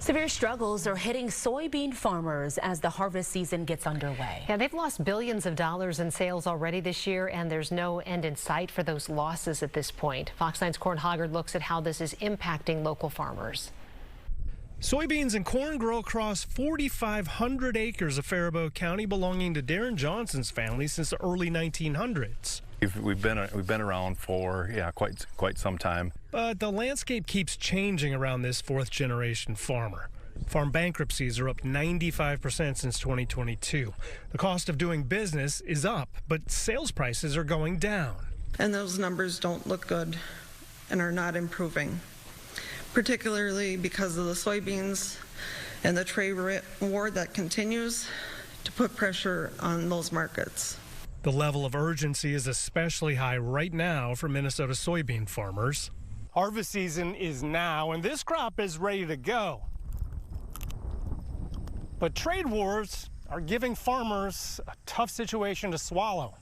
Severe struggles are hitting soybean farmers as the harvest season gets underway. Yeah, they've lost billions of dollars in sales already this year, and there's no end in sight for those losses at this point. Fox 9's Corin Hoggard looks at how this is impacting local farmers. Soybeans and corn grow across 4,500 acres of Faribault County, belonging to Darren Johnson's family since the early 1900s. We've been around for quite some time. But the landscape keeps changing around this fourth generation farmer. Farm bankruptcies are up 95% since 2022. The cost of doing business is up, but sales prices are going down. And those numbers don't look good and are not improving, particularly because of the soybeans and the trade war that continues to put pressure on those markets. The level of urgency is especially high right now for Minnesota soybean farmers. Harvest season is now, and this crop is ready to go. But trade wars are giving farmers a tough situation to swallow.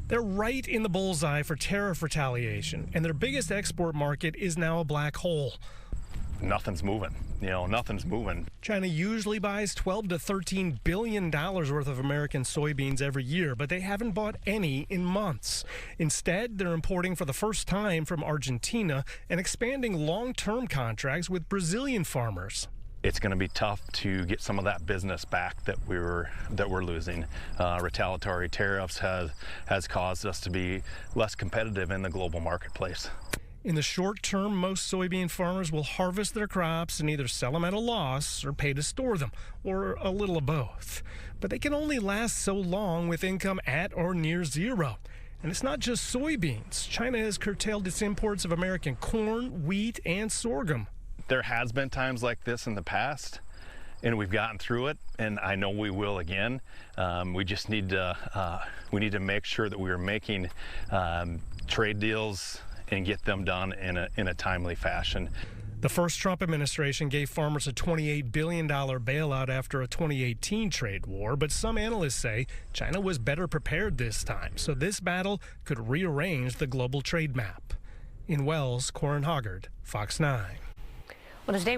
They're right in the bullseye for tariff retaliation, and their biggest export market is now a black hole. Nothing's moving. Nothing's moving. China usually buys $12 to $13 billion worth of American soybeans every year, but they haven't bought any in months. Instead, they're importing for the first time from Argentina and expanding long-term contracts with Brazilian farmers. It's going to be tough to get some of that business back that we're losing. Retaliatory tariffs has caused us to be less competitive in the global marketplace. In the short term, most soybean farmers will harvest their crops and either sell them at a loss or pay to store them, or a little of both. But they can only last so long with income at or near zero. And it's not just soybeans. China has curtailed its imports of American corn, wheat, and sorghum. There has been times like this in the past, and we've gotten through it, and I know we will again. We just need to make sure that we are making trade deals and get them done in a timely fashion. The first Trump administration gave farmers a $28 billion bailout after a 2018 trade war, but some analysts say China was better prepared this time, so this battle could rearrange the global trade map. In Wells, Corin Hoggard, Fox 9. Well, today